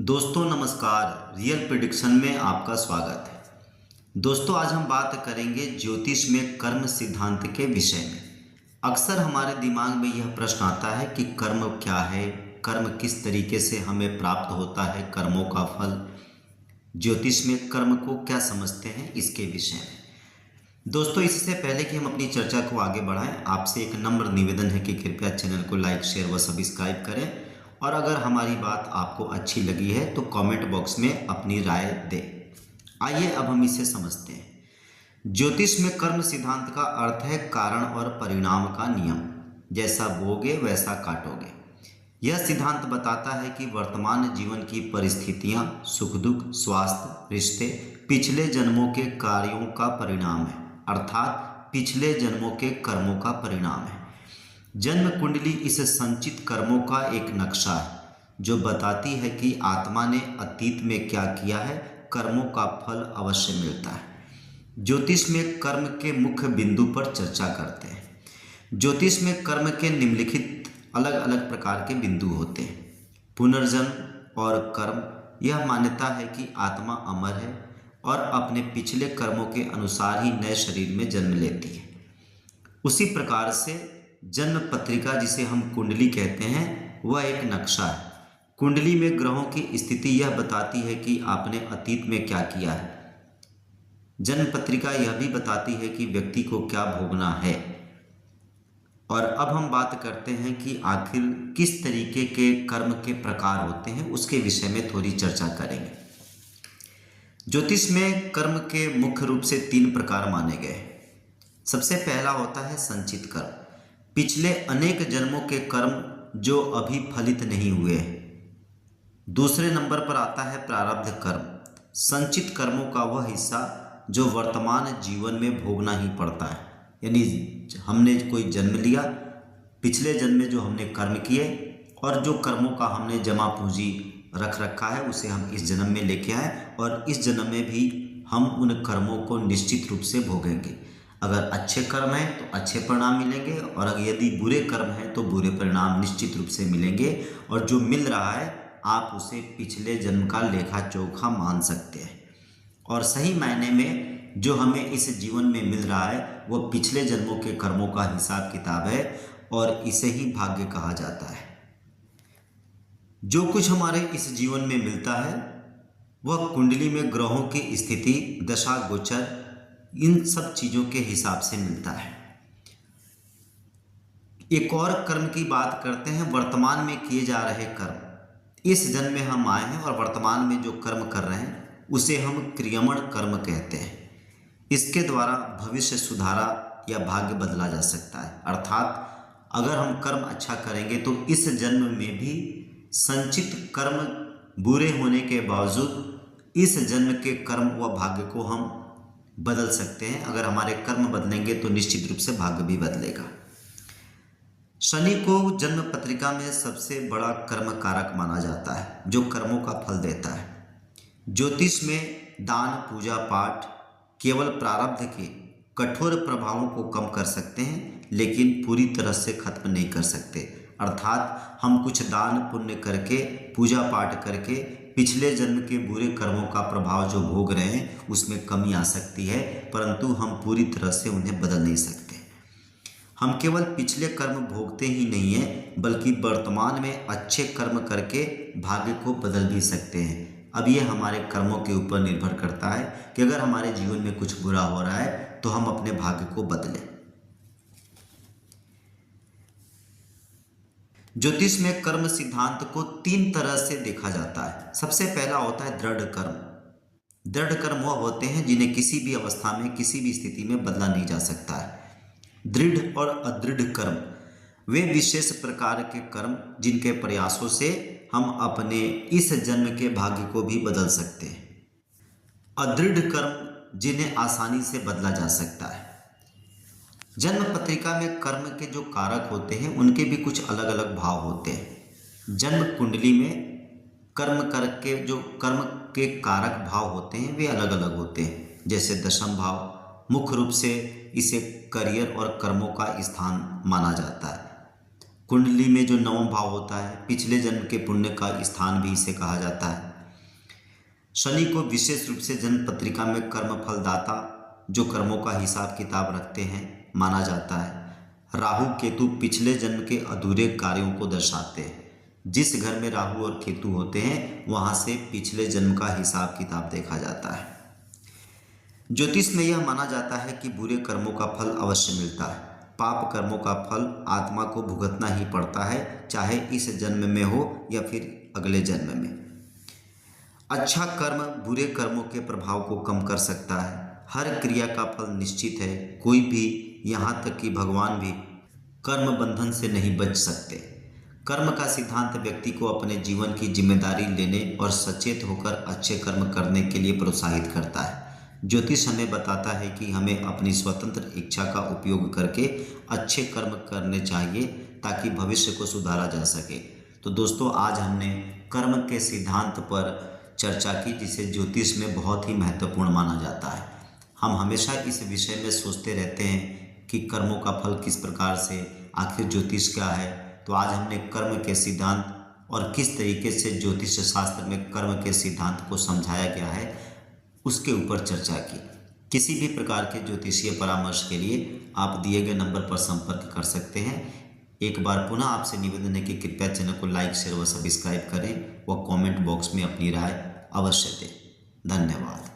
दोस्तों नमस्कार, real prediction में आपका स्वागत है। दोस्तों आज हम बात करेंगे ज्योतिष में कर्म सिद्धांत के विषय में। अक्सर हमारे दिमाग में यह प्रश्न आता है कि कर्म क्या है, कर्म किस तरीके से हमें प्राप्त होता है, कर्मों का फल, ज्योतिष में कर्म को क्या समझते हैं, इसके विषय में। दोस्तों इससे पहले कि हम अपनी चर्चा को आगे बढ़ाएं, आपसे एक नम्र निवेदन है कि कृपया चैनल को लाइक, शेयर व सब्सक्राइब करें और अगर हमारी बात आपको अच्छी लगी है तो कमेंट बॉक्स में अपनी राय दें। आइए अब हम इसे समझते हैं। ज्योतिष में कर्म सिद्धांत का अर्थ है कारण और परिणाम का नियम, जैसा बोगे वैसा काटोगे। यह सिद्धांत बताता है कि वर्तमान जीवन की परिस्थितियां, सुख दुख, स्वास्थ्य, रिश्ते पिछले जन्मों के कार्यों का परिणाम है, अर्थात पिछले जन्मों के कर्मों का परिणाम है। जन्म कुंडली इस संचित कर्मों का एक नक्शा है जो बताती है कि आत्मा ने अतीत में क्या किया है, कर्मों का फल अवश्य मिलता है। ज्योतिष में कर्म के मुख्य बिंदु पर चर्चा करते हैं। ज्योतिष में कर्म के निम्नलिखित अलग अलग प्रकार के बिंदु होते हैं। पुनर्जन्म और कर्म, यह मान्यता है कि आत्मा अमर है और अपने पिछले कर्मों के अनुसार ही नए शरीर में जन्म लेती है। उसी प्रकार से जन्म पत्रिका, जिसे हम कुंडली कहते हैं, वह एक नक्शा है। कुंडली में ग्रहों की स्थिति यह बताती है कि आपने अतीत में क्या किया है। जन्म पत्रिका यह भी बताती है कि व्यक्ति को क्या भोगना है। और अब हम बात करते हैं कि आखिर किस तरीके के कर्म के प्रकार होते हैं, उसके विषय में थोड़ी चर्चा करेंगे। ज्योतिष में कर्म के मुख्य रूप से 3 प्रकार माने गए। सबसे पहला होता है संचित कर्म, पिछले अनेक जन्मों के कर्म जो अभी फलित नहीं हुए हैं। दूसरे नंबर पर आता है प्रारब्ध कर्म, संचित कर्मों का वह हिस्सा जो वर्तमान जीवन में भोगना ही पड़ता है। यानी हमने कोई जन्म लिया, पिछले जन्म में जो हमने कर्म किए और जो कर्मों का हमने जमा पूंजी रख रखा है उसे हम इस जन्म में लेके आए और इस जन्म में भी हम उन कर्मों को निश्चित रूप से भोगेंगे। अगर अच्छे कर्म हैं तो अच्छे परिणाम मिलेंगे और अगर यदि बुरे कर्म हैं तो बुरे परिणाम निश्चित रूप से मिलेंगे। और जो मिल रहा है आप उसे पिछले जन्म का लेखा जोखा मान सकते हैं। और सही मायने में जो हमें इस जीवन में मिल रहा है वह पिछले जन्मों के कर्मों का हिसाब किताब है और इसे ही भाग्य कहा जाता है। जो कुछ हमारे इस जीवन में मिलता है वह कुंडली में ग्रहों की स्थिति, दशा, गोचर, इन सब चीज़ों के हिसाब से मिलता है। एक और कर्म की बात करते हैं, वर्तमान में किए जा रहे कर्म। इस जन्म में हम आए हैं और वर्तमान में जो कर्म कर रहे हैं उसे हम क्रियमण कर्म कहते हैं। इसके द्वारा भविष्य सुधारा या भाग्य बदला जा सकता है। अर्थात अगर हम कर्म अच्छा करेंगे तो इस जन्म में भी संचित कर्म बुरे होने के बावजूद इस जन्म के कर्म व भाग्य को हम बदल सकते हैं। अगर हमारे कर्म बदलेंगे तो निश्चित रूप से भाग्य भी बदलेगा। शनि को जन्म पत्रिका में सबसे बड़ा कर्म कारक माना जाता है जो कर्मों का फल देता है। ज्योतिष में दान, पूजा पाठ केवल प्रारब्ध के कठोर प्रभावों को कम कर सकते हैं लेकिन पूरी तरह से खत्म नहीं कर सकते। अर्थात हम कुछ दान पुण्य करके, पूजा पाठ करके पिछले जन्म के बुरे कर्मों का प्रभाव जो भोग रहे हैं उसमें कमी आ सकती है, परंतु हम पूरी तरह से उन्हें बदल नहीं सकते। हम केवल पिछले कर्म भोगते ही नहीं हैं बल्कि वर्तमान में अच्छे कर्म करके भाग्य को बदल भी सकते हैं। अब ये हमारे कर्मों के ऊपर निर्भर करता है कि अगर हमारे जीवन में कुछ बुरा हो रहा है तो हम अपने भाग्य को बदलें। ज्योतिष में कर्म सिद्धांत को 3 तरह से देखा जाता है। सबसे पहला होता है दृढ़ कर्म। दृढ़ कर्म वह होते हैं जिन्हें किसी भी अवस्था में, किसी भी स्थिति में बदला नहीं जा सकता है। दृढ़ और अदृढ़ कर्म वे विशेष प्रकार के कर्म जिनके प्रयासों से हम अपने इस जन्म के भाग्य को भी बदल सकते हैं। अदृढ़ कर्म जिन्हें आसानी से बदला जा सकता है। जन्म पत्रिका में कर्म के जो कारक होते हैं उनके भी कुछ अलग अलग भाव होते हैं। जन्म कुंडली में कर्म करके जो कर्म के कारक भाव होते हैं वे अलग अलग होते हैं। जैसे दशम भाव मुख्य रूप से इसे करियर और कर्मों का स्थान माना जाता है। कुंडली में जो 9वां भाव होता है पिछले जन्म के पुण्य का स्थान भी इसे कहा जाता है। शनि को विशेष रूप से जन्म पत्रिका में कर्म फलदाता, जो कर्मों का हिसाब किताब रखते हैं, माना जाता है। राहु केतु पिछले जन्म के अधूरे कार्यों को दर्शाते हैं। जिस घर में राहु और केतु होते हैं वहां से पिछले जन्म का हिसाब किताब देखा जाता है। ज्योतिष में यह माना जाता है कि बुरे कर्मों का फल अवश्य मिलता है। पाप कर्मों का फल आत्मा को भुगतना ही पड़ता है, चाहे इस जन्म में हो या फिर अगले जन्म में। अच्छा कर्म बुरे कर्मों के प्रभाव को कम कर सकता है। हर क्रिया का फल निश्चित है। कोई भी, यहाँ तक कि भगवान भी कर्म बंधन से नहीं बच सकते। कर्म का सिद्धांत व्यक्ति को अपने जीवन की जिम्मेदारी लेने और सचेत होकर अच्छे कर्म करने के लिए प्रोत्साहित करता है। ज्योतिष हमें बताता है कि हमें अपनी स्वतंत्र इच्छा का उपयोग करके अच्छे कर्म करने चाहिए ताकि भविष्य को सुधारा जा सके। तो दोस्तों, आज हमने कर्म के सिद्धांत पर चर्चा की, जिसे ज्योतिष में बहुत ही महत्वपूर्ण माना जाता है। हम हमेशा इस विषय में सोचते रहते हैं कि कर्मों का फल किस प्रकार से, आखिर ज्योतिष क्या है। तो आज हमने कर्म के सिद्धांत और किस तरीके से ज्योतिष शास्त्र में कर्म के सिद्धांत को समझाया गया है, उसके ऊपर चर्चा की। किसी भी प्रकार के ज्योतिषीय परामर्श के लिए आप दिए गए नंबर पर संपर्क कर सकते हैं। एक बार पुनः आपसे निवेदन है कि कृपया चैनल को लाइक, शेयर व सब्सक्राइब करें व कमेंट बॉक्स में अपनी राय अवश्य दें। धन्यवाद।